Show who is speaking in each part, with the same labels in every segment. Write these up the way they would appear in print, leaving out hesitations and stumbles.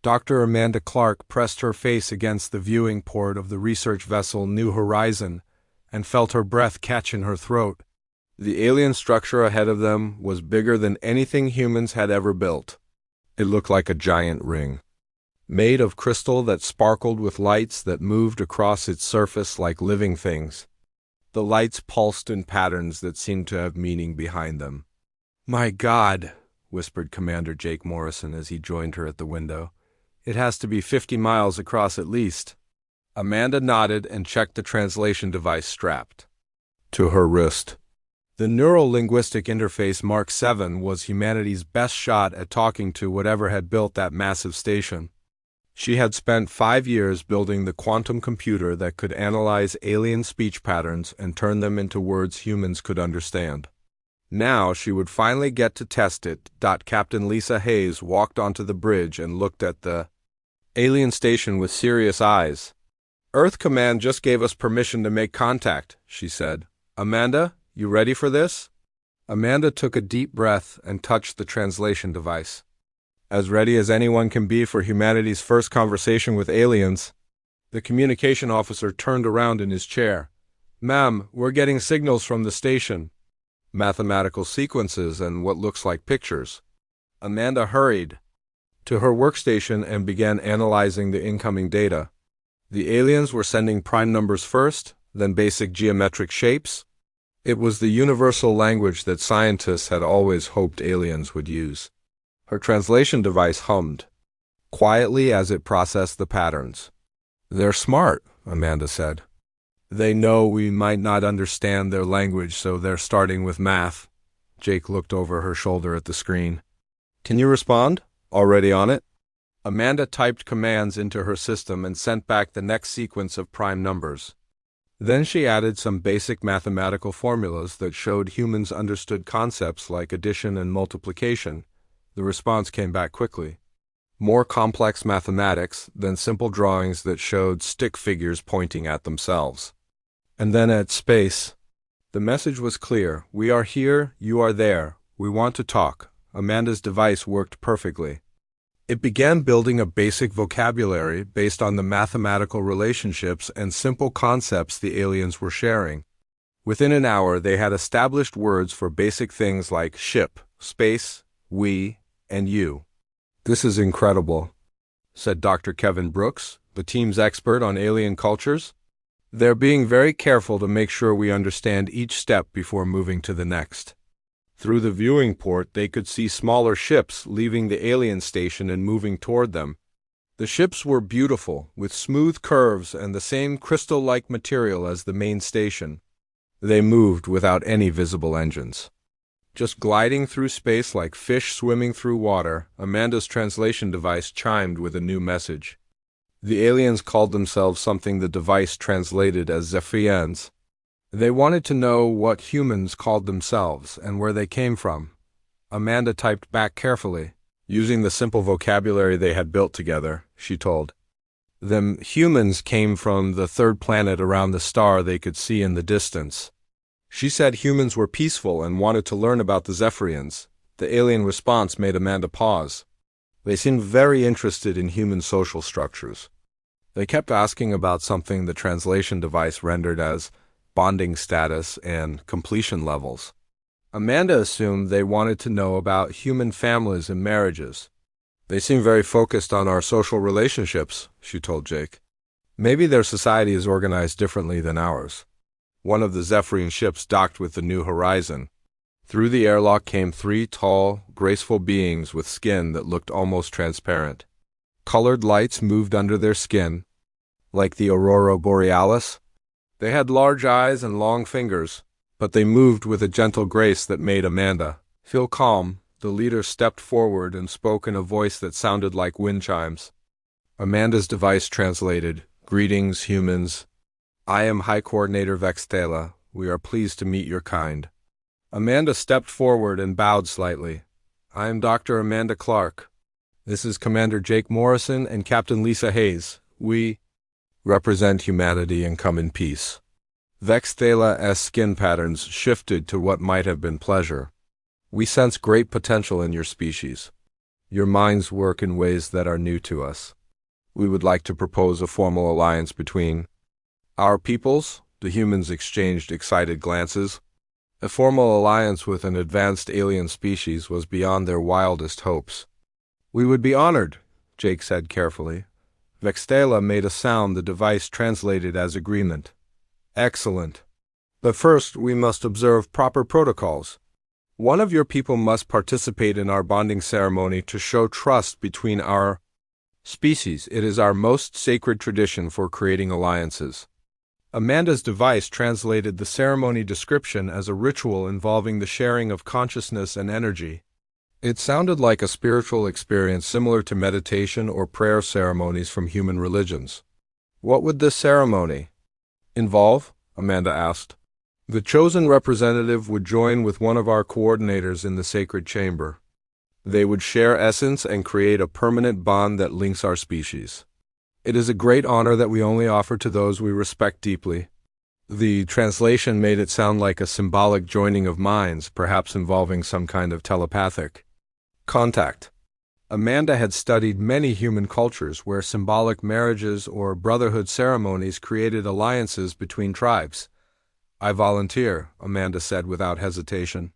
Speaker 1: Dr. Amanda Clark pressed her face against the viewing port of the research vessel New Horizon and felt her breath catch in her throat. The alien structure ahead of them was bigger than anything humans had ever built. It looked like a giant ring, made of crystal that sparkled with lights that moved across its surface like living things. The lights pulsed in patterns that seemed to have meaning behind them. "My God," whispered Commander Jake Morrison as he joined her at the window. "It has to be 50 miles across at least." Amanda nodded and checked the translation device strapped to her wrist. The Neuro-Linguistic Interface Mark VII was humanity's best shot at talking to whatever had built that massive station. She had spent 5 years building the quantum computer that could analyze alien speech patterns and turn them into words humans could understand. Now she would finally get to test it. Captain Lisa Hayes walked onto the bridge and looked at the alien station with serious eyes. "Earth Command just gave us permission to make contact," she said. "Amanda, you ready for this?" Amanda took a deep breath and touched the translation device. "As ready as anyone can be for humanity's first conversation with aliens." The communication officer turned around in his chair. "Ma'am, we're getting signals from the station. Mathematical sequences and what looks like pictures." Amanda hurried to her workstation and began analyzing the incoming data. The aliens were sending prime numbers first, then basic geometric shapes. It was the universal language that scientists had always hoped aliens would use. Her translation device hummed quietly as it processed the patterns. "They're smart," Amanda said. "They know we might not understand their language, so they're starting with math." Jake looked over her shoulder at the screen. "Can you respond? Already on it?" Amanda typed commands into her system and sent back the next sequence of prime numbers. Then she added some basic mathematical formulas that showed humans understood concepts like addition and multiplication. The response came back quickly. More complex mathematics than simple drawings that showed stick figures pointing at themselves. And then at space. The message was clear. "We are here, you are there. We want to talk." Amanda's device worked perfectly. It began building a basic vocabulary based on the mathematical relationships and simple concepts the aliens were sharing. Within an hour, they had established words for basic things like ship, space, we, and you. "This is incredible," said Dr. Kevin Brooks, the team's expert on alien cultures. "They're being very careful to make sure we understand each step before moving to the next." Through the viewing port, they could see smaller ships leaving the alien station and moving toward them. The ships were beautiful, with smooth curves and the same crystal-like material as the main station. They moved without any visible engines, just gliding through space like fish swimming through water. Amanda's translation device chimed with a new message. The aliens called themselves something the device translated as Zephyrians. They wanted to know what humans called themselves and where they came from. Amanda typed back carefully, using the simple vocabulary they had built together. She told them humans came from the third planet around the star they could see in the distance. She said humans were peaceful and wanted to learn about the Zephyrians. The alien response made Amanda pause. They seemed very interested in human social structures. They kept asking about something the translation device rendered as bonding status and completion levels. Amanda assumed they wanted to know about human families and marriages. "They seem very focused on our social relationships," she told Jake. "Maybe their society is organized differently than ours." One of the Zephyrian ships docked with the New Horizon. Through the airlock came 3 tall, graceful beings with skin that looked almost transparent. Colored lights moved under their skin, like the aurora borealis. They had large eyes and long fingers, but they moved with a gentle grace that made Amanda feel calm. The leader stepped forward and spoke in a voice that sounded like wind chimes. Amanda's device translated, "Greetings, humans. I am High Coordinator Vextela. We are pleased to meet your kind." Amanda stepped forward and bowed slightly. "I am Dr. Amanda Clark. This is Commander Jake Morrison and Captain Lisa Hayes. We represent humanity and come in peace." Vextela's skin patterns shifted to what might have been pleasure. "We sense great potential in your species. Your minds work in ways that are new to us. We would like to propose a formal alliance between our peoples. The humans exchanged excited glances. A formal alliance with an advanced alien species was beyond their wildest hopes. We would be honored, Jake said carefully. Vextela made a sound the device translated as agreement. Excellent. But first, we must observe proper protocols. One of your people must participate in our bonding ceremony to show trust between our species. It is our most sacred tradition for creating alliances. Amanda's device translated the ceremony description as a ritual involving the sharing of consciousness and energy. It sounded like a spiritual experience similar to meditation or prayer ceremonies from human religions. What would this ceremony involve? Amanda asked. The chosen representative would join with one of our coordinators in the sacred chamber. They would share essence and create a permanent bond that links our species. It is a great honor that we only offer to those we respect deeply. The translation made it sound like a symbolic joining of minds, perhaps involving some kind of telepathic contact. Amanda had studied many human cultures where symbolic marriages or brotherhood ceremonies created alliances between tribes. I volunteer, Amanda said without hesitation.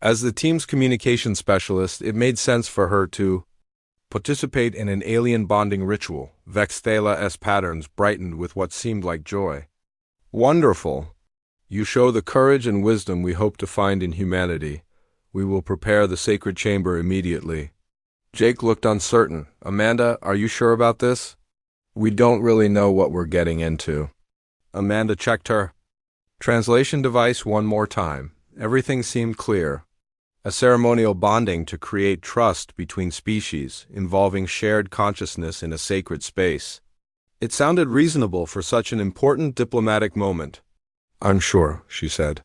Speaker 1: As the team's communication specialist, it made sense for her to participate in an alien bonding ritual. Vextela's patterns brightened with what seemed like joy. Wonderful! You show the courage and wisdom we hope to find in humanity. We will prepare the sacred chamber immediately. Jake looked uncertain. Amanda, are you sure about this? We don't really know what we're getting into. Amanda checked her translation device one more time. Everything seemed clear. A ceremonial bonding to create trust between species, involving shared consciousness in a sacred space. It sounded reasonable for such an important diplomatic moment. I'm sure, she said.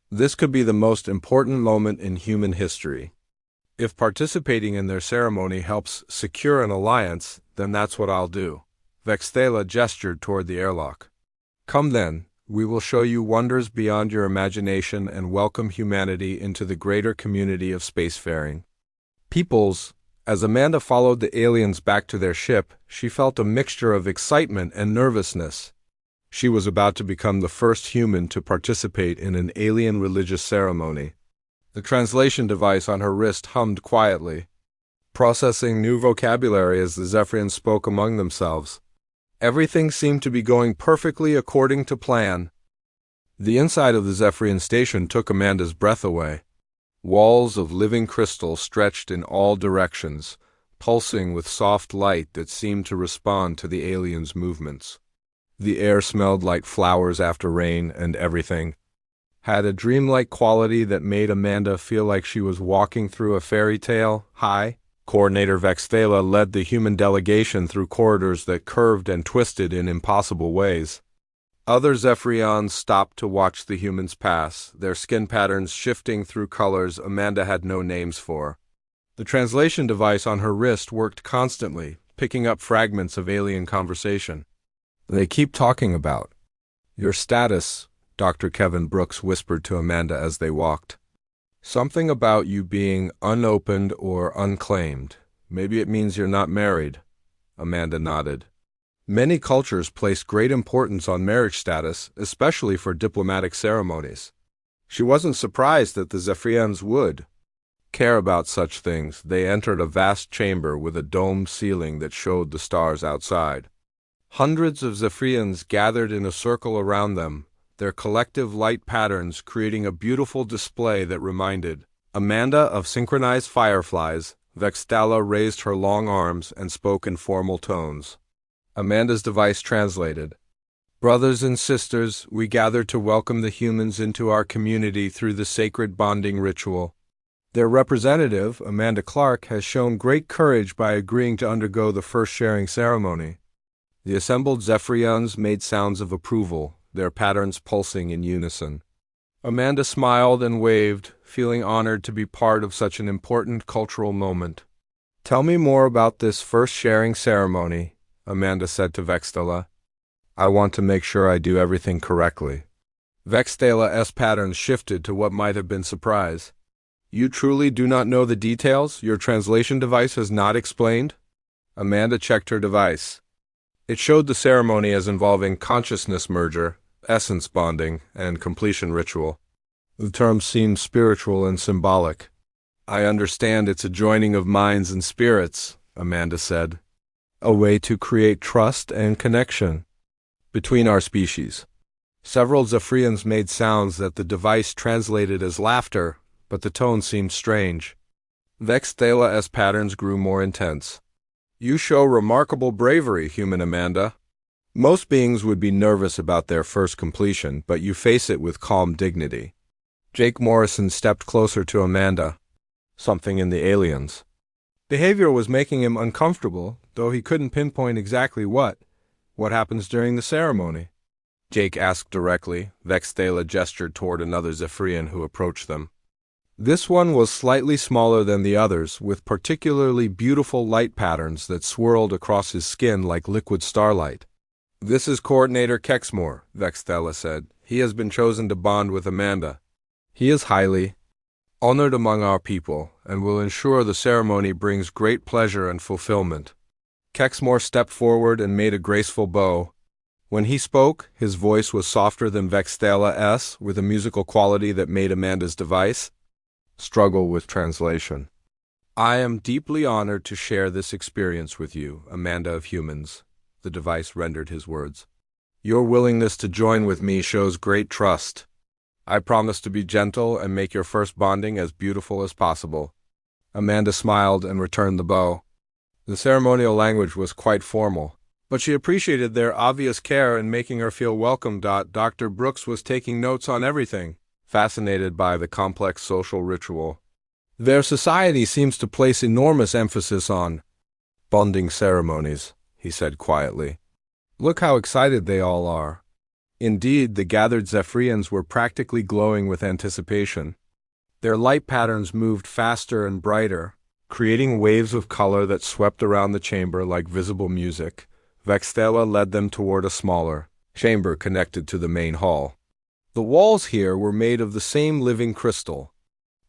Speaker 1: This could be the most important moment in human history. If participating in their ceremony helps secure an alliance, then that's what I'll do. Vextela gestured toward the airlock. Come then, we will show you wonders beyond your imagination and welcome humanity into the greater community of spacefaring. Peoples, as Amanda followed the aliens back to their ship, she felt a mixture of excitement and nervousness. She was about to become the first human to participate in an alien religious ceremony. The translation device on her wrist hummed quietly, processing new vocabulary as the Zephyrians spoke among themselves. Everything seemed to be going perfectly according to plan. The inside of the Zephyrian station took Amanda's breath away. Walls of living crystal stretched in all directions, pulsing with soft light that seemed to respond to the aliens' movements. The air smelled like flowers after rain, and everything had a dreamlike quality that made Amanda feel like she was walking through a fairy tale. Hi. Coordinator Vextela led the human delegation through corridors that curved and twisted in impossible ways. Other Zephyrians stopped to watch the humans pass, their skin patterns shifting through colors Amanda had no names for. The translation device on her wrist worked constantly, picking up fragments of alien conversation. They keep talking about your status, Dr. Kevin Brooks whispered to Amanda as they walked. Something about you being unopened or unclaimed. Maybe it means you're not married. Amanda nodded. Many cultures place great importance on marriage status, especially for diplomatic ceremonies. She wasn't surprised that the Zephyrians would care about such things. They entered a vast chamber with a domed ceiling that showed the stars outside. Hundreds of Zephyrians gathered in a circle around them, their collective light patterns creating a beautiful display that reminded Amanda of synchronized fireflies. Vextela raised her long arms and spoke in formal tones. Amanda's device translated. Brothers and sisters, we gather to welcome the humans into our community through the sacred bonding ritual. Their representative, Amanda Clark, has shown great courage by agreeing to undergo the first sharing ceremony. The assembled Zephyrians made sounds of approval, their patterns pulsing in unison. Amanda smiled and waved, feeling honored to be part of such an important cultural moment. Tell me more about this first sharing ceremony, Amanda said to Vextela. I want to make sure I do everything correctly. Vextela's patterns shifted to what might have been surprise. You truly do not know the details? Your translation device has not explained? Amanda checked her device. It showed the ceremony as involving consciousness merger, essence bonding, and completion ritual. The terms seemed spiritual and symbolic. I understand it's a joining of minds and spirits, Amanda said. A way to create trust and connection between our species. Several Zephyrians made sounds that the device translated as laughter, but the tone seemed strange. Vexthala's patterns grew more intense. You show remarkable bravery, human Amanda. Most beings would be nervous about their first completion, but you face it with calm dignity. Jake Morrison stepped closer to Amanda. Something in the aliens' behavior was making him uncomfortable, though he couldn't pinpoint exactly what. What happens during the ceremony? Jake asked directly. Vexthala gestured toward another Zephyrian who approached them. This one was slightly smaller than the others, with particularly beautiful light patterns that swirled across his skin like liquid starlight. This is Coordinator Kexmore, Vexthala said. He has been chosen to bond with Amanda. He is highly honored among our people, and will ensure the ceremony brings great pleasure and fulfillment. Kexmore stepped forward and made a graceful bow. When he spoke, his voice was softer than Vexthala's, with a musical quality that made Amanda's device struggle with translation. I am deeply honored to share this experience with you, Amanda of Humans, the device rendered his words. Your willingness to join with me shows great trust. I promise to be gentle and make your first bonding as beautiful as possible. Amanda smiled and returned the bow. The ceremonial language was quite formal, but she appreciated their obvious care in making her feel welcome. Dr. Brooks was taking notes on everything, fascinated by the complex social ritual. Their society seems to place enormous emphasis on bonding ceremonies, he said quietly. Look how excited they all are. Indeed, the gathered Zephyrians were practically glowing with anticipation. Their light patterns moved faster and brighter, creating waves of color that swept around the chamber like visible music. Vexthala led them toward a smaller chamber connected to the main hall. The walls here were made of the same living crystal,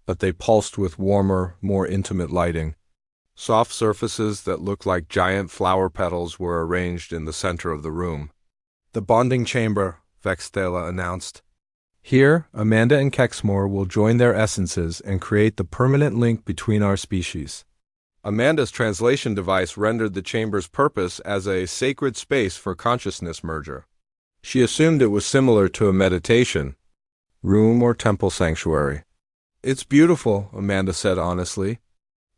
Speaker 1: but they pulsed with warmer, more intimate lighting. Soft surfaces that looked like giant flower petals were arranged in the center of the room. The bonding chamber, Vexthala announced. Here, Amanda and Kexmore will join their essences and create the permanent link between our species. Amanda's translation device rendered the chamber's purpose as a sacred space for consciousness merger. She assumed it was similar to a meditation room or temple sanctuary. It's beautiful, Amanda said honestly.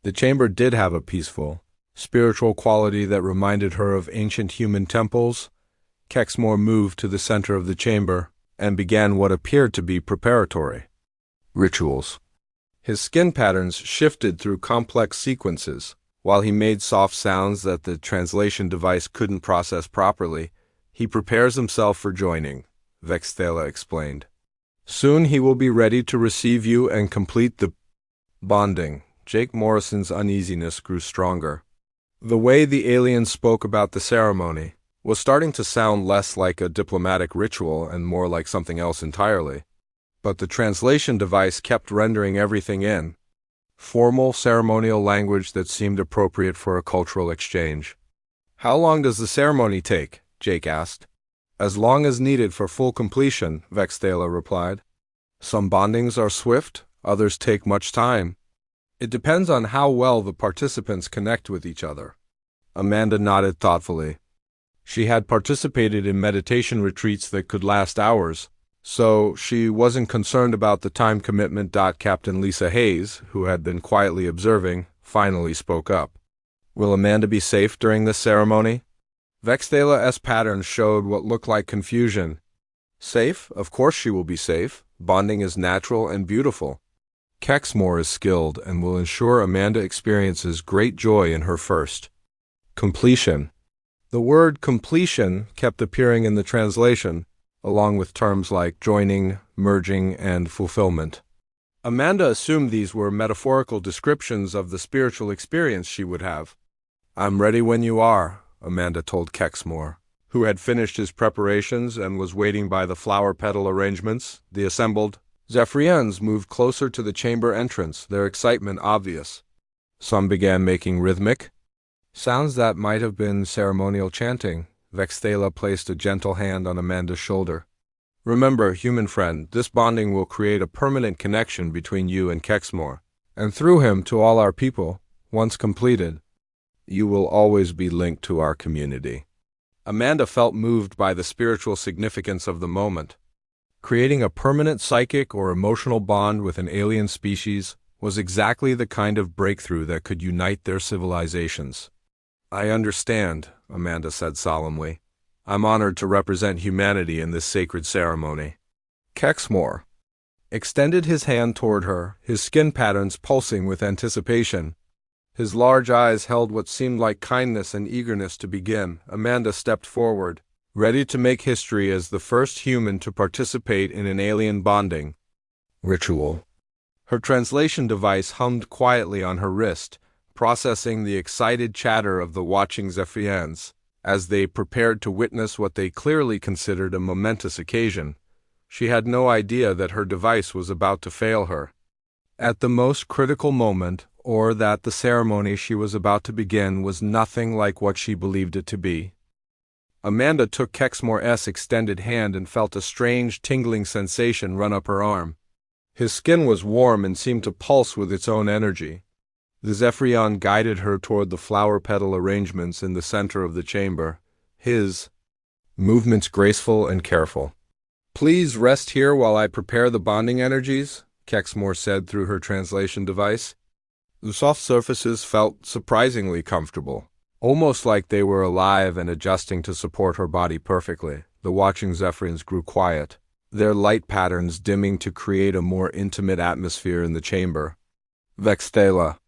Speaker 1: The chamber did have a peaceful, spiritual quality that reminded her of ancient human temples. Kexmore moved to the center of the chamber and began what appeared to be preparatory rituals. His skin patterns shifted through complex sequences. While he made soft sounds that the translation device couldn't process properly, he prepares himself for joining, Vexthala explained. Soon he will be ready to receive you and complete the bonding. Jake Morrison's uneasiness grew stronger. The way the aliens spoke about the ceremony was starting to sound less like a diplomatic ritual and more like something else entirely. But the translation device kept rendering everything in formal ceremonial language that seemed appropriate for a cultural exchange. How long does the ceremony take? Jake asked. As long as needed for full completion, Vexthala replied. Some bondings are swift, others take much time. It depends on how well the participants connect with each other. Amanda nodded thoughtfully. She had participated in meditation retreats that could last hours, so she wasn't concerned about the time commitment. Captain Lisa Hayes, who had been quietly observing, finally spoke up. Will Amanda be safe during this ceremony? Vexthala's patterns showed what looked like confusion. Safe? Of course she will be safe. Bonding is natural and beautiful. Kexmore is skilled and will ensure Amanda experiences great joy in her first completion. The word completion kept appearing in the translation, along with terms like joining, merging, and fulfillment. Amanda assumed these were metaphorical descriptions of the spiritual experience she would have. I'm ready when you are, Amanda told Kexmore, who had finished his preparations and was waiting by the flower petal arrangements. The assembled Zephyrians moved closer to the chamber entrance, their excitement obvious. Some began making rhythmic sounds that might have been ceremonial chanting. Vexthala placed a gentle hand on Amanda's shoulder. Remember, human friend, this bonding will create a permanent connection between you and Kexmore, and through him to all our people. Once completed, you will always be linked to our community. Amanda felt moved by the spiritual significance of the moment. Creating a permanent psychic or emotional bond with an alien species was exactly the kind of breakthrough that could unite their civilizations. I understand, Amanda said solemnly. I'm honored to represent humanity in this sacred ceremony. Kexmore extended his hand toward her, his skin patterns pulsing with anticipation. His large eyes held what seemed like kindness and eagerness to begin. Amanda stepped forward, ready to make history as the first human to participate in an alien bonding ritual. Her translation device hummed quietly on her wrist, processing the excited chatter of the watching Zephyrians as they prepared to witness what they clearly considered a momentous occasion. She had no idea that her device was about to fail her at the most critical moment, or that the ceremony she was about to begin was nothing like what she believed it to be. Amanda took Kexmore's extended hand and felt a strange, tingling sensation run up her arm. His skin was warm and seemed to pulse with its own energy. The Zephyrian guided her toward the flower petal arrangements in the center of the chamber, his movements graceful and careful. Please rest here while I prepare the bonding energies, Kexmore said through her translation device. The soft surfaces felt surprisingly comfortable, almost like they were alive and adjusting to support her body perfectly. The watching Zephyrians grew quiet, their light patterns dimming to create a more intimate atmosphere in the chamber. Vexthala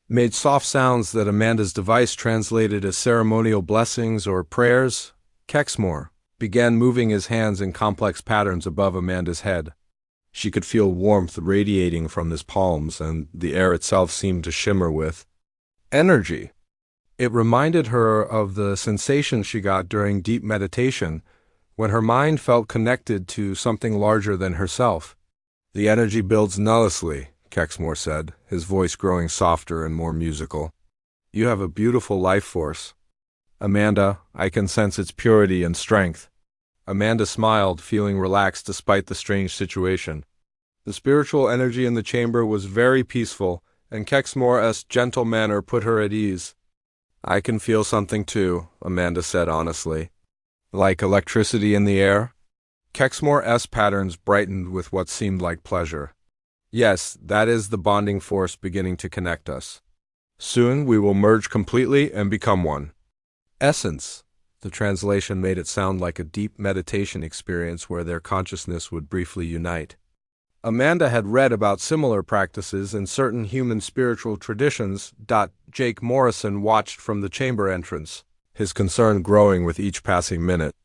Speaker 1: made soft sounds that Amanda's device translated as ceremonial blessings or prayers. Kexmore began moving his hands in complex patterns above Amanda's head. She could feel warmth radiating from his palms, and the air itself seemed to shimmer with energy. It reminded her of the sensation she got during deep meditation, when her mind felt connected to something larger than herself. The energy builds nullessly, Kexmore said, his voice growing softer and more musical. You have a beautiful life force. Amanda, I can sense its purity and strength. Amanda smiled, feeling relaxed despite the strange situation. The spiritual energy in the chamber was very peaceful, and Kexmore's gentle manner put her at ease. I can feel something too, Amanda said honestly. Like electricity in the air? Kexmore's patterns brightened with what seemed like pleasure. Yes, that is the bonding force beginning to connect us. Soon we will merge completely and become one. Essence. The translation made it sound like a deep meditation experience where their consciousness would briefly unite. Amanda had read about similar practices in certain human spiritual traditions. Jake Morrison watched from the chamber entrance, his concern growing with each passing minute.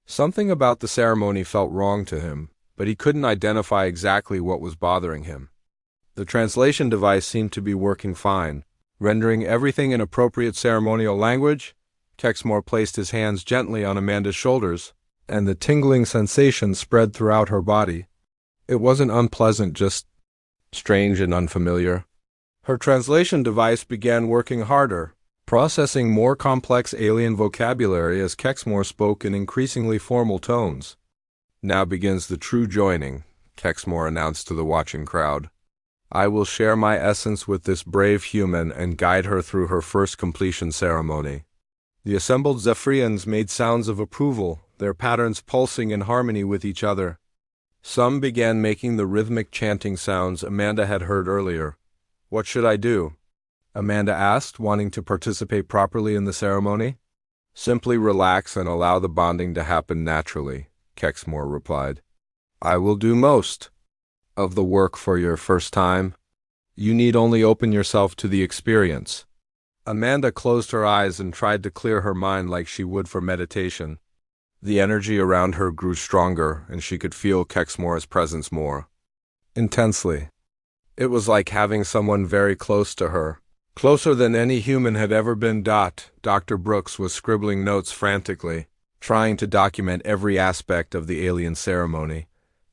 Speaker 1: Something about the ceremony felt wrong to him, but he couldn't identify exactly what was bothering him. The translation device seemed to be working fine, rendering everything in appropriate ceremonial language. Kexmore placed his hands gently on Amanda's shoulders, and the tingling sensation spread throughout her body. It wasn't unpleasant, just strange and unfamiliar. Her translation device began working harder, processing more complex alien vocabulary as Kexmore spoke in increasingly formal tones. Now begins the true joining, Kexmore announced to the watching crowd. I will share my essence with this brave human and guide her through her first completion ceremony. The assembled Zephyrians made sounds of approval, their patterns pulsing in harmony with each other. Some began making the rhythmic chanting sounds Amanda had heard earlier. What should I do? Amanda asked, wanting to participate properly in the ceremony. Simply relax and allow the bonding to happen naturally, Kexmore replied. I will do most of the work for your first time. You need only open yourself to the experience. Amanda closed her eyes and tried to clear her mind like she would for meditation. The energy around her grew stronger, and she could feel Kexmore's presence more intensely. It was like having someone very close to her, closer than any human had ever been. Dr. Brooks was scribbling notes frantically, trying to document every aspect of the alien ceremony.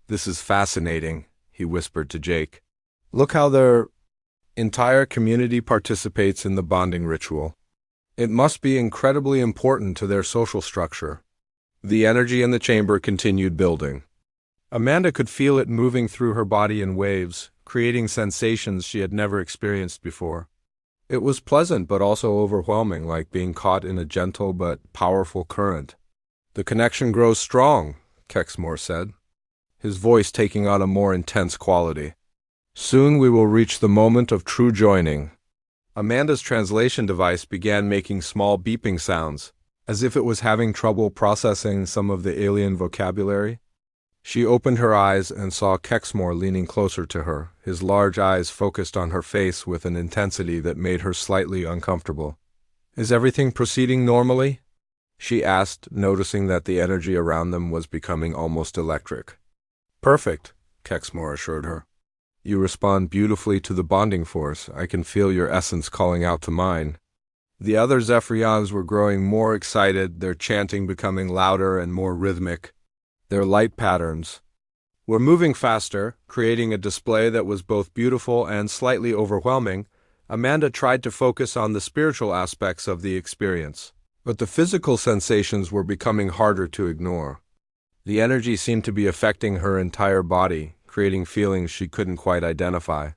Speaker 1: This is fascinating, he whispered to Jake. Look how their entire community participates in the bonding ritual. It must be incredibly important to their social structure. The energy in the chamber continued building. Amanda could feel it moving through her body in waves, creating sensations she had never experienced before. It was pleasant but also overwhelming, like being caught in a gentle but powerful current. The connection grows strong, Kexmore said, his voice taking on a more intense quality. Soon we will reach the moment of true joining. Amanda's translation device began making small beeping sounds, as if it was having trouble processing some of the alien vocabulary. She opened her eyes and saw Kexmore leaning closer to her, his large eyes focused on her face with an intensity that made her slightly uncomfortable. Is everything proceeding normally? She asked, noticing that the energy around them was becoming almost electric. Perfect, Kexmore assured her. You respond beautifully to the bonding force. I can feel your essence calling out to mine. The other Zephyrians were growing more excited, their chanting becoming louder and more rhythmic. Their light patterns were moving faster, creating a display that was both beautiful and slightly overwhelming. Amanda tried to focus on the spiritual aspects of the experience, but the physical sensations were becoming harder to ignore. The energy seemed to be affecting her entire body, creating feelings she couldn't quite identify.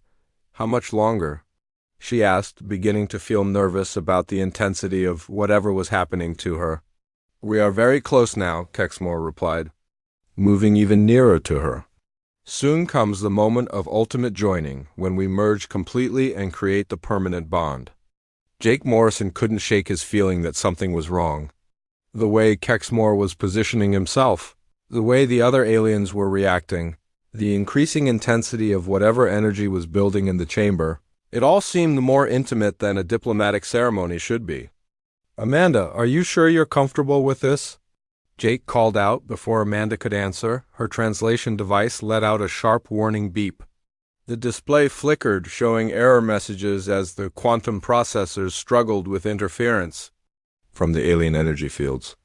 Speaker 1: How much longer? She asked, beginning to feel nervous about the intensity of whatever was happening to her. We are very close now, Kexmore replied, moving even nearer to her. Soon comes the moment of ultimate joining, when we merge completely and create the permanent bond. Jake Morrison couldn't shake his feeling that something was wrong. The way Kexmore was positioning himself, the way the other aliens were reacting, the increasing intensity of whatever energy was building in the chamber, it all seemed more intimate than a diplomatic ceremony should be. Amanda, are you sure you're comfortable with this? Jake called out before Amanda could answer. Her translation device let out a sharp warning beep. The display flickered, showing error messages as the quantum processors struggled with interference from the alien energy fields.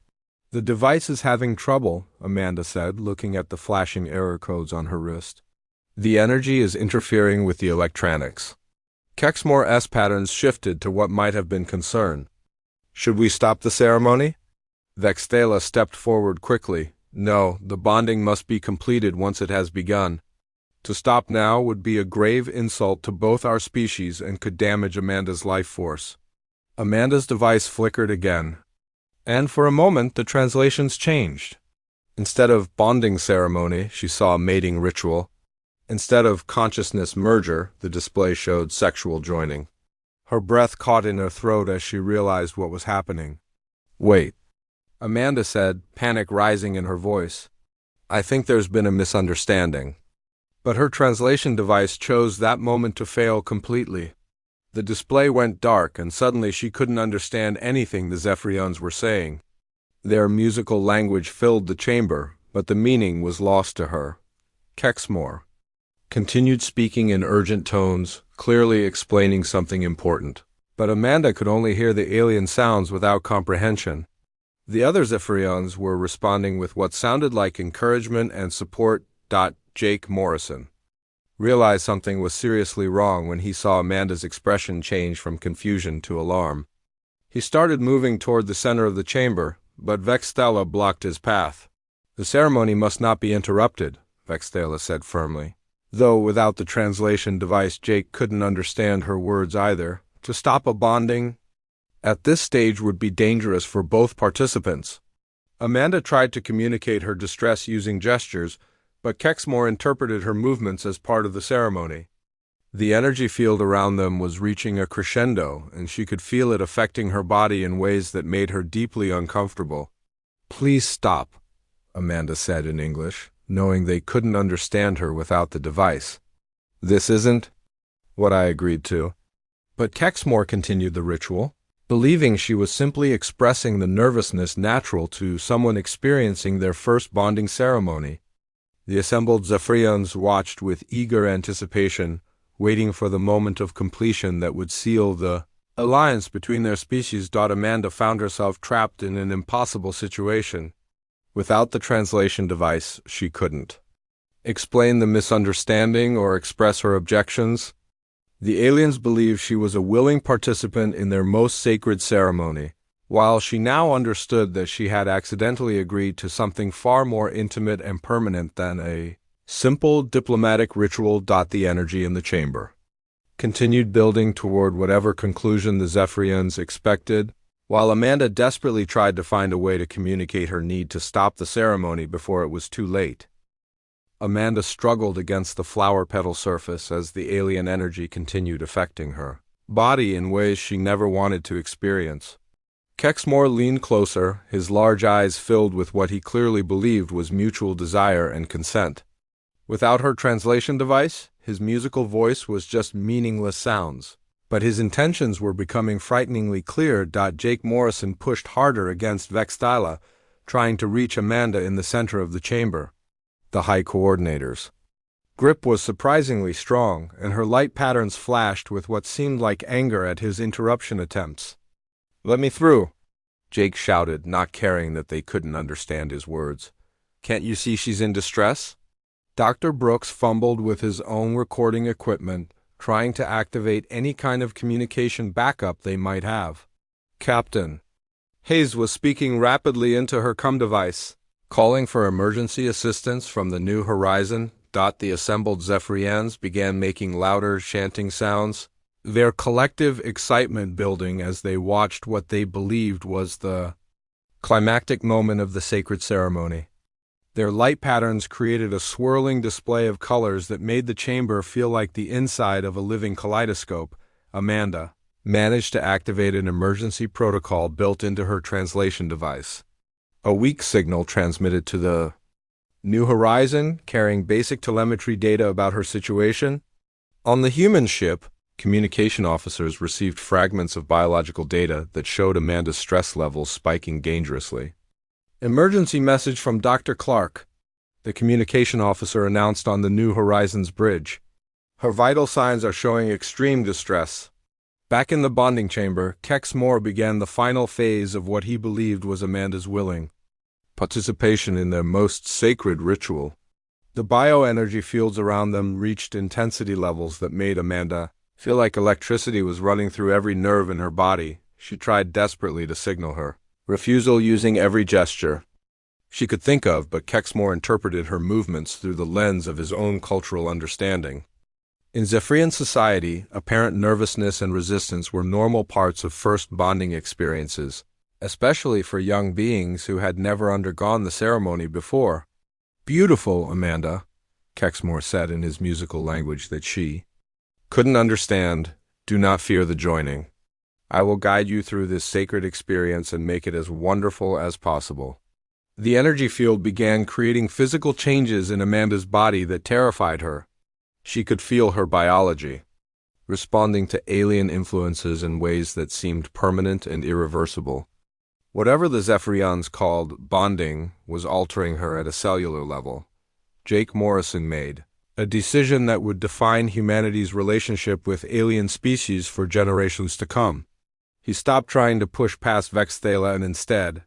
Speaker 1: The device is having trouble, Amanda said, looking at the flashing error codes on her wrist. The energy is interfering with the electronics. Kexmore's patterns shifted to what might have been concern. Should we stop the ceremony? Vextela stepped forward quickly. No, the bonding must be completed once it has begun. To stop now would be a grave insult to both our species and could damage Amanda's life force. Amanda's device flickered again, and for a moment the translations changed. Instead of bonding ceremony, she saw mating ritual. Instead of consciousness merger, the display showed sexual joining. Her breath caught in her throat as she realized what was happening. Wait, Amanda said, panic rising in her voice. I think there's been a misunderstanding. But her translation device chose that moment to fail completely. The display went dark, and suddenly she couldn't understand anything the Zephyrians were saying. Their musical language filled the chamber, but the meaning was lost to her. Kexmore continued speaking in urgent tones, clearly explaining something important. But Amanda could only hear the alien sounds without comprehension. The other Zephyrians were responding with what sounded like encouragement and support. Jake Morrison realized something was seriously wrong when he saw Amanda's expression change from confusion to alarm. He started moving toward the center of the chamber, but Vextela blocked his path. The ceremony must not be interrupted, Vextela said firmly. Though without the translation device, Jake couldn't understand her words either. To stop a bonding at this stage would be dangerous for both participants. Amanda tried to communicate her distress using gestures, but Kexmore interpreted her movements as part of the ceremony. The energy field around them was reaching a crescendo, and she could feel it affecting her body in ways that made her deeply uncomfortable. Please stop, Amanda said in English, knowing they couldn't understand her without the device. This isn't what I agreed to. But Kexmore continued the ritual, believing she was simply expressing the nervousness natural to someone experiencing their first bonding ceremony. The assembled Zephyrians watched with eager anticipation, waiting for the moment of completion that would seal the alliance between their species. Amanda found herself trapped in an impossible situation. Without the translation device, she couldn't explain the misunderstanding or express her objections. The aliens believed she was a willing participant in their most sacred ceremony, while she now understood that she had accidentally agreed to something far more intimate and permanent than a simple diplomatic ritual. The energy in the chamber continued building toward whatever conclusion the Zephyrians expected, while Amanda desperately tried to find a way to communicate her need to stop the ceremony before it was too late. Amanda struggled against the flower petal surface as the alien energy continued affecting her body in ways she never wanted to experience. Kexmore leaned closer, his large eyes filled with what he clearly believed was mutual desire and consent. Without her translation device, his musical voice was just meaningless sounds. But his intentions were becoming frighteningly clear. Jake Morrison pushed harder against Vextila, trying to reach Amanda in the center of the chamber. The high coordinator's grip was surprisingly strong, and her light patterns flashed with what seemed like anger at his interruption attempts. "Let me through," Jake shouted, not caring that they couldn't understand his words. "Can't you see she's in distress?" Dr. Brooks fumbled with his own recording equipment, trying to activate any kind of communication backup they might have. Captain Hayes was speaking rapidly into her COM device, calling for emergency assistance from the New Horizon. The assembled Zephyrians began making louder, chanting sounds, their collective excitement building as they watched what they believed was the climactic moment of the sacred ceremony. Their light patterns created a swirling display of colors that made the chamber feel like the inside of a living kaleidoscope. Amanda managed to activate an emergency protocol built into her translation device. A weak signal transmitted to the New Horizon, carrying basic telemetry data about her situation. On the human ship, communication officers received fragments of biological data that showed Amanda's stress levels spiking dangerously. "Emergency message from Dr. Clark," the communication officer announced on the New Horizons bridge. "Her vital signs are showing extreme distress." Back in the bonding chamber, Kexmore began the final phase of what he believed was Amanda's willing participation in their most sacred ritual. The bioenergy fields around them reached intensity levels that made Amanda feel like electricity was running through every nerve in her body. She tried desperately to signal her refusal using every gesture she could think of, but Kexmore interpreted her movements through the lens of his own cultural understanding. In Zephyrian society, apparent nervousness and resistance were normal parts of first bonding experiences, especially for young beings who had never undergone the ceremony before. "Beautiful, Amanda," Kexmore said in his musical language that she couldn't understand. "Do not fear the joining. I will guide you through this sacred experience and make it as wonderful as possible." The energy field began creating physical changes in Amanda's body that terrified her. She could feel her biology responding to alien influences in ways that seemed permanent and irreversible. Whatever the Zephyrians called bonding was altering her at a cellular level. Jake Morrison made a decision that would define humanity's relationship with alien species for generations to come. He stopped trying to push past Vexthala and instead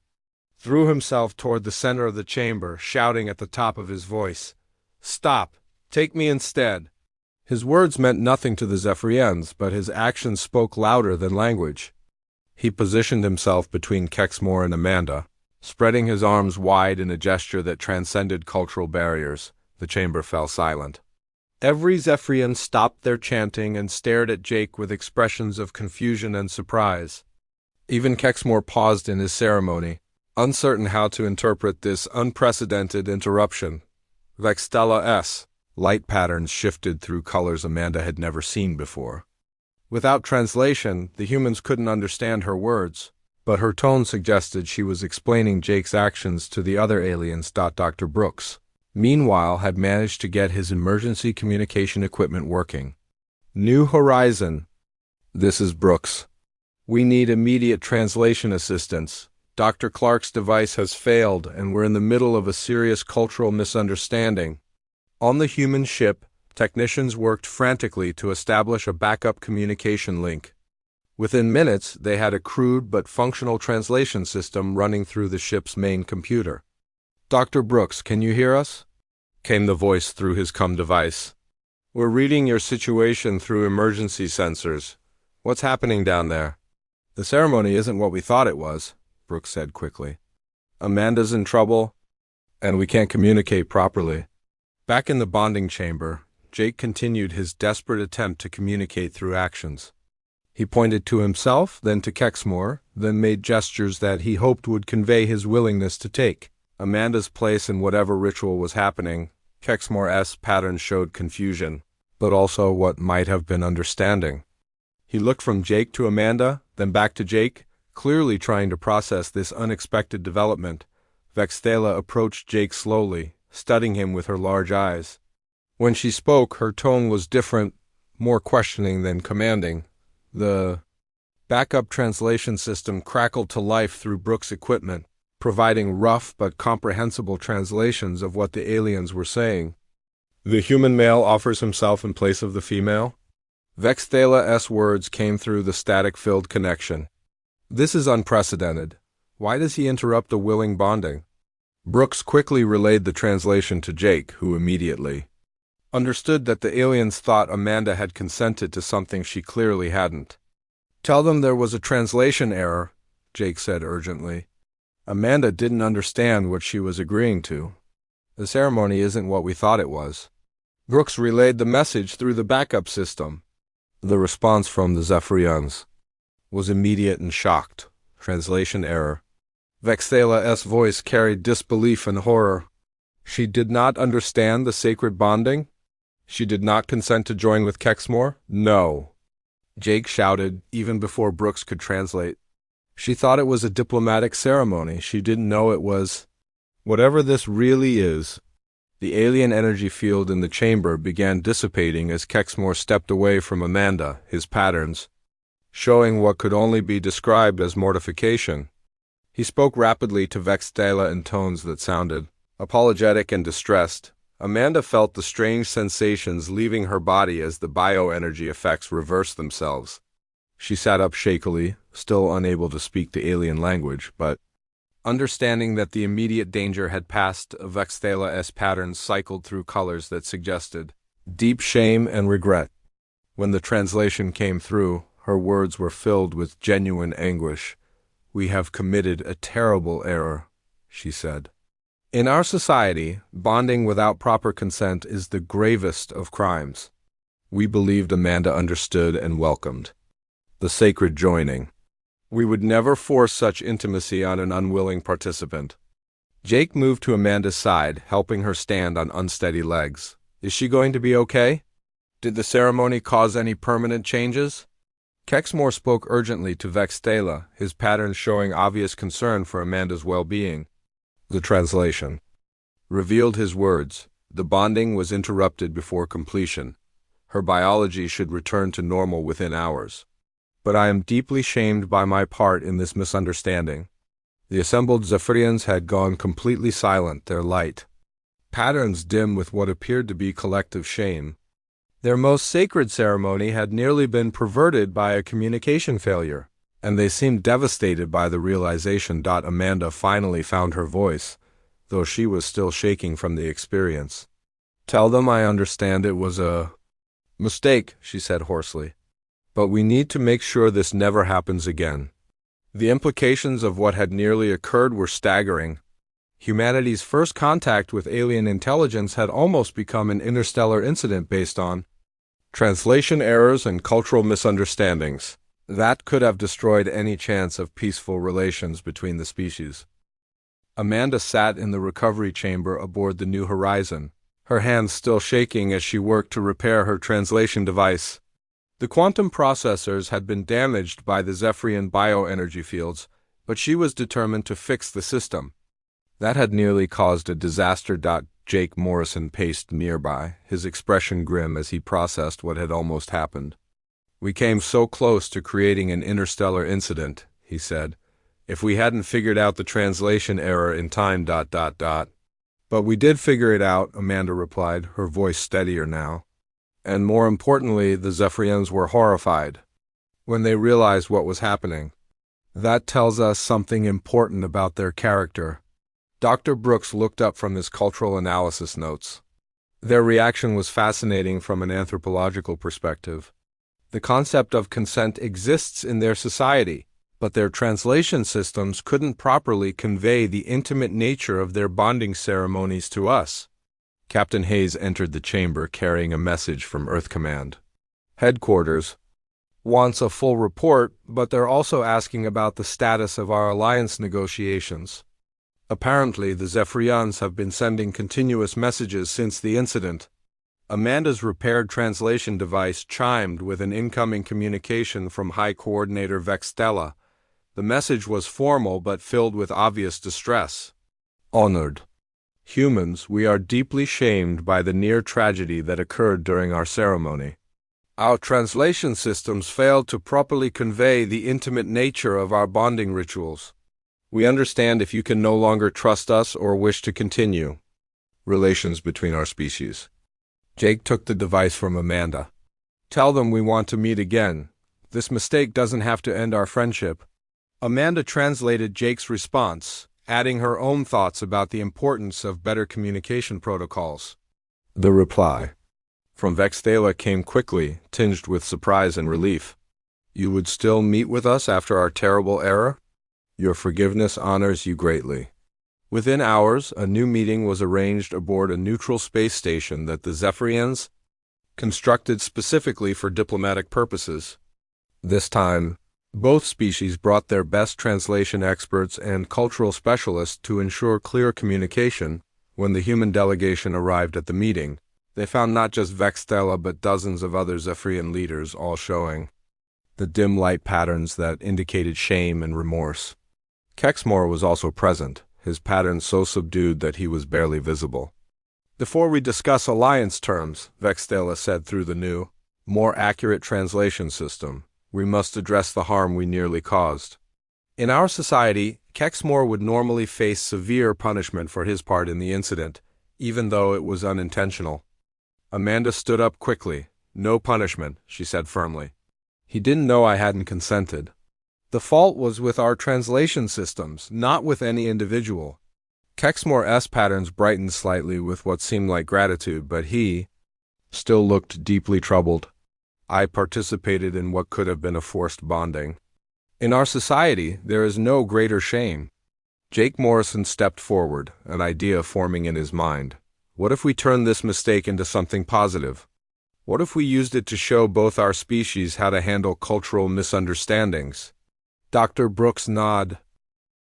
Speaker 1: threw himself toward the center of the chamber, shouting at the top of his voice, "Stop! Take me instead!" His words meant nothing to the Zephyrians, but his actions spoke louder than language. He positioned himself between Kexmore and Amanda, spreading his arms wide in a gesture that transcended cultural barriers. The chamber fell silent. Every Zephyrian stopped their chanting and stared at Jake with expressions of confusion and surprise. Even Kexmore paused in his ceremony, uncertain how to interpret this unprecedented interruption. Vextala's light patterns shifted through colors Amanda had never seen before. Without translation, the humans couldn't understand her words, but her tone suggested she was explaining Jake's actions to the other aliens. Dr. Brooks, meanwhile, had managed to get his emergency communication equipment working. "New Horizon. This is Brooks. We need immediate translation assistance. Dr. Clark's device has failed, and we're in the middle of a serious cultural misunderstanding." On the human ship, technicians worked frantically to establish a backup communication link. Within minutes, they had a crude but functional translation system running through the ship's main computer. "Dr. Brooks, can you hear us?" came the voice through his COM device. "We're reading your situation through emergency sensors. What's happening down there?" "The ceremony isn't what we thought it was," Brooks said quickly. "Amanda's in trouble, and we can't communicate properly." Back in the bonding chamber, Jake continued his desperate attempt to communicate through actions. He pointed to himself, then to Kexmore, then made gestures that he hoped would convey his willingness to take Amanda's place in whatever ritual was happening. Kexmore's patterns showed confusion, but also what might have been understanding. He looked from Jake to Amanda, then back to Jake, clearly trying to process this unexpected development. Vexthala approached Jake slowly, studying him with her large eyes. When she spoke, her tone was different, more questioning than commanding. The backup translation system crackled to life through Brooks' equipment, providing rough but comprehensible translations of what the aliens were saying. "The human male offers himself in place of the female?" Vexthala's words came through the static-filled connection. "This is unprecedented. Why does he interrupt a willing bonding?" Brooks quickly relayed the translation to Jake, who immediately understood that the aliens thought Amanda had consented to something she clearly hadn't. "Tell them there was a translation error," Jake said urgently. "Amanda didn't understand what she was agreeing to. The ceremony isn't what we thought it was." Brooks relayed the message through the backup system. The response from the Zephyrians was immediate and shocked. Translation error. Vexthala's voice carried disbelief and horror. She did not understand the sacred bonding? She did not consent to join with Kexmore? No. Jake shouted, even before Brooks could translate. She thought it was a diplomatic ceremony. She didn't know it was. Whatever this really is. The alien energy field in the chamber began dissipating as Kexmore stepped away from Amanda, his patterns, showing what could only be described as mortification. He spoke rapidly to Vexthala in tones that sounded apologetic and distressed. Amanda felt the strange sensations leaving her body as the bioenergy effects reversed themselves. She sat up shakily, still unable to speak the alien language, but understanding that the immediate danger had passed, Vexthala's patterns cycled through colors that suggested deep shame and regret. When the translation came through, her words were filled with genuine anguish. "We have committed a terrible error," she said. "In our society, bonding without proper consent is the gravest of crimes. We believed Amanda understood and welcomed the sacred joining. We would never force such intimacy on an unwilling participant." Jake moved to Amanda's side, helping her stand on unsteady legs. "Is she going to be okay? Did the ceremony cause any permanent changes?" Kexmore spoke urgently to Vexthala, his patterns showing obvious concern for Amanda's well-being. The translation revealed his words. The bonding was interrupted before completion. Her biology should return to normal within hours. But I am deeply shamed by my part in this misunderstanding. The assembled Zephyrians had gone completely silent, their light patterns dim with what appeared to be collective shame. Their most sacred ceremony had nearly been perverted by a communication failure, and they seemed devastated by the realization. Amanda finally found her voice, though she was still shaking from the experience. "Tell them I understand it was a mistake," she said hoarsely. "But we need to make sure this never happens again." The implications of what had nearly occurred were staggering. Humanity's first contact with alien intelligence had almost become an interstellar incident based on translation errors and cultural misunderstandings. That could have destroyed any chance of peaceful relations between the species. Amanda sat in the recovery chamber aboard the New Horizon, her hands still shaking as she worked to repair her translation device. The quantum processors had been damaged by the Zephyrian bioenergy fields, but she was determined to fix the system. That had nearly caused a disaster. Jake Morrison paced nearby, his expression grim as he processed what had almost happened. "We came so close to creating an interstellar incident," he said. "If we hadn't figured out the translation error in time. But we did figure it out," Amanda replied, her voice steadier now. "And more importantly, the Zephyrians were horrified when they realized what was happening. That tells us something important about their character." Dr. Brooks looked up from his cultural analysis notes. Their reaction was fascinating from an anthropological perspective. The concept of consent exists in their society, but their translation systems couldn't properly convey the intimate nature of their bonding ceremonies to us. Captain Hayes entered the chamber carrying a message from Earth Command. Headquarters wants a full report, but they're also asking about the status of our alliance negotiations. Apparently, the Zephyrians have been sending continuous messages since the incident. Amanda's repaired translation device chimed with an incoming communication from High Coordinator Vextella. The message was formal but filled with obvious distress. Honored humans, we are deeply shamed by the near tragedy that occurred during our ceremony. Our translation systems failed to properly convey the intimate nature of our bonding rituals. We understand if you can no longer trust us or wish to continue relations between our species. Jake took the device from Amanda. Tell them we want to meet again. This mistake doesn't have to end our friendship. Amanda translated Jake's response, adding her own thoughts about the importance of better communication protocols. The reply from Vexthala came quickly, tinged with surprise and relief. You would still meet with us after our terrible error? Your forgiveness honors you greatly. Within hours, a new meeting was arranged aboard a neutral space station that the Zephyrians constructed specifically for diplomatic purposes. This time, both species brought their best translation experts and cultural specialists to ensure clear communication. When the human delegation arrived at the meeting, they found not just Vextella but dozens of other Zephyrian leaders, all showing the dim light patterns that indicated shame and remorse. Kexmore was also present, his patterns so subdued that he was barely visible. Before we discuss alliance terms, Vextella said through the new, more accurate translation system, we must address the harm we nearly caused. In our society, Kexmore would normally face severe punishment for his part in the incident, even though it was unintentional. Amanda stood up quickly. No punishment, she said firmly. He didn't know I hadn't consented. The fault was with our translation systems, not with any individual. Kexmore's patterns brightened slightly with what seemed like gratitude, but he still looked deeply troubled. I participated in what could have been a forced bonding. In our society, there is no greater shame. Jake Morrison stepped forward, an idea forming in his mind. What if we turned this mistake into something positive? What if we used it to show both our species how to handle cultural misunderstandings? Dr. Brooks nodded.